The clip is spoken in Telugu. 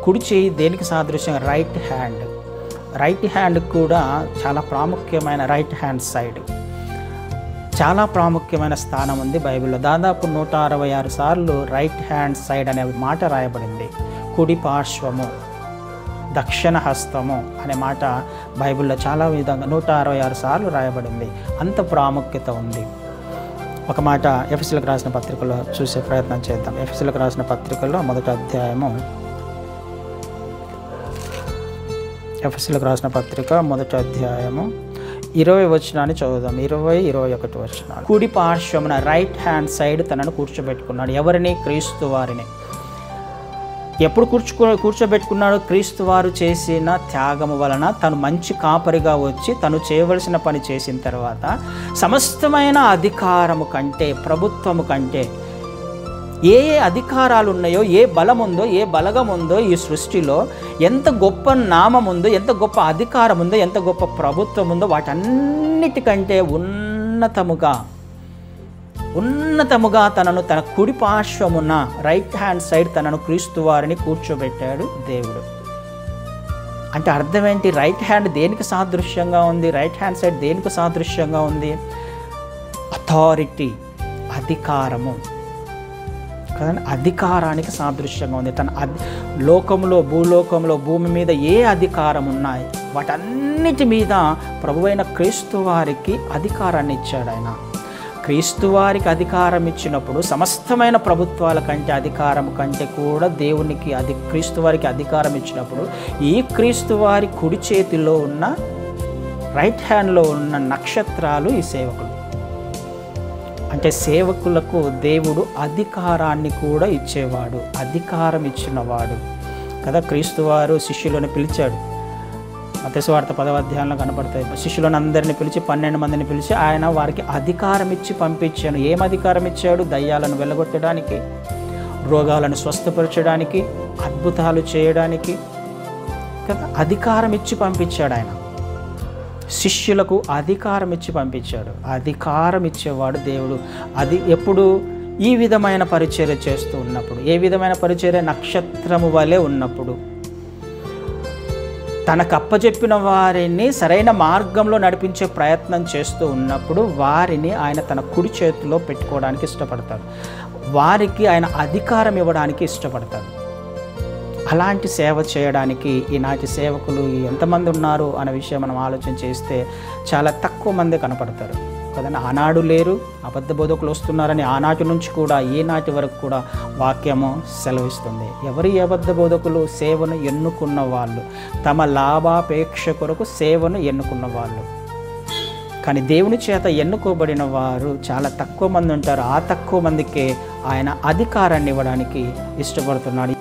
కుడి చేయి దేనికి సాదృశ్యంగా? Right hand. రైట్ హ్యాండ్ కూడా చాలా ప్రాముఖ్యమైన, రైట్ హ్యాండ్ సైడ్ చాలా ప్రాముఖ్యమైన స్థానం ఉంది బైబిల్లో. దాదాపు 166 సార్లు రైట్ హ్యాండ్ సైడ్ అనే మాట రాయబడింది. కుడి పార్శ్వము, దక్షిణ హస్తము అనే మాట బైబిల్లో చాలా విధంగా 166 సార్లు రాయబడింది. అంత ప్రాముఖ్యత ఉంది. ఒక మాట ఎఫెసీయులకు రాసిన పత్రికలో చూసే ప్రయత్నం చేద్దాం. ఎఫెసీయులకు రాసిన పత్రికలో మొదటి అధ్యాయము, ఎఫెసీయులకు రాసిన పత్రిక మొదటి అధ్యాయము 20 వచనాన్ని చదువుదాం. 20-21 వచనాలు. కుడి పార్శ్వమున రైట్ హ్యాండ్ సైడ్ తనను కూర్చోబెట్టుకున్నాడు. ఎవరిని? క్రీస్తు వారిని. ఎప్పుడు కూర్చోబెట్టుకున్నాడు? క్రీస్తు వారు చేసిన త్యాగము వలన తను మంచి కాపరిగా వచ్చి తను చేయవలసిన పని చేసిన తర్వాత సమస్తమైన అధికారము కంటే, ప్రభుత్వము కంటే, ఏ అధికారాలు ఉన్నాయో, ఏ బలం ఉందో, ఏ బలగం ఉందో ఈ సృష్టిలో, ఎంత గొప్ప నామం ఉందో, ఎంత గొప్ప అధికారం ఉందో, ఎంత గొప్ప ప్రభుత్వం ఉందో, వాటన్నిటికంటే ఉన్నతముగా తనను తన కుడి పార్శ్వమున రైట్ హ్యాండ్ సైడ్ తనను క్రీస్తు వారిని కూర్చోబెట్టాడు దేవుడు. అంటే అర్థం ఏంటి? రైట్ హ్యాండ్ దేనికి సాదృశ్యంగా ఉంది? రైట్ హ్యాండ్ సైడ్ దేనికి సాదృశ్యంగా ఉంది? అథారిటీ, అధికారము. కానీ అధికారానికి సాదృశ్యంగా ఉంది. తన లోకంలో, భూలోకంలో, భూమి మీద ఏ అధికారం ఉన్నాయి వాటన్నిటి మీద ప్రభువైన క్రీస్తు వారికి అధికారాన్ని ఇచ్చాడు ఆయన. క్రీస్తు వారికి అధికారం ఇచ్చినప్పుడు సమస్తమైన ప్రభుత్వాల కంటే, అధికారం కంటే కూడా దేవునికి క్రీస్తు వారికి అధికారం ఇచ్చినప్పుడు ఈ క్రీస్తు వారి కుడి చేతిలో ఉన్న, రైట్ హ్యాండ్లో ఉన్న నక్షత్రాలు ఈ సేవకులు. అంటే సేవకులకు దేవుడు అధికారాన్ని కూడా ఇచ్చేవాడు, అధికారం ఇచ్చినవాడు కదా. క్రీస్తు వారు శిష్యులను పిలిచాడు. మత్తయి సువార్త 10వ అధ్యాయంలో కనపడతాయి. శిష్యులను అందరిని పిలిచి 12 మందిని పిలిచి ఆయన వారికి అధికారం ఇచ్చి పంపించాను. ఏం అధికారం ఇచ్చాడు? దయ్యాలను వెళ్ళగొట్టడానికి, రోగాలను స్వస్థపరచడానికి, అద్భుతాలు చేయడానికి కదా అధికారం ఇచ్చి పంపించాడు ఆయన. శిష్యులకు అధికారం ఇచ్చి పంపించాడు. అధికారం ఇచ్చేవాడు దేవుడు. అది ఎప్పుడు? ఈ విధమైన పరిచర్య చేస్తూ ఉన్నప్పుడు. ఏ విధమైన పరిచర్య? నక్షత్రము వలె ఉన్నప్పుడు, తనకు అప్పచెప్పిన వారిని సరైన మార్గంలో నడిపించే ప్రయత్నం చేస్తూ ఉన్నప్పుడు వారిని ఆయన తన కుడి చేతిలో పెట్టుకోవడానికి ఇష్టపడతాడు. వారికి ఆయన అధికారం ఇవ్వడానికి ఇష్టపడతాడు. అలాంటి సేవ చేయడానికి ఈనాటి సేవకులు ఎంతమంది ఉన్నారు అనే విషయం మనం ఆలోచన చేస్తే చాలా తక్కువ మంది కనపడతారు కదండి. ఆనాడు లేరు, అబద్ధ బోధకులు వస్తున్నారని ఆనాటి నుంచి కూడా ఈనాటి వరకు కూడా వాక్యము సెలవిస్తుంది. ఎవరి అబద్ధ బోధకులు? సేవను ఎన్నుకున్న వాళ్ళు, తమ లాభాపేక్ష కొరకు సేవను ఎన్నుకున్న వాళ్ళు. కానీ దేవుని చేత ఎన్నుకోబడిన వారు చాలా తక్కువ మంది ఉంటారు. ఆ తక్కువ మందికే ఆయన అధికారాన్ని ఇవ్వడానికి ఇష్టపడుతున్నాడు.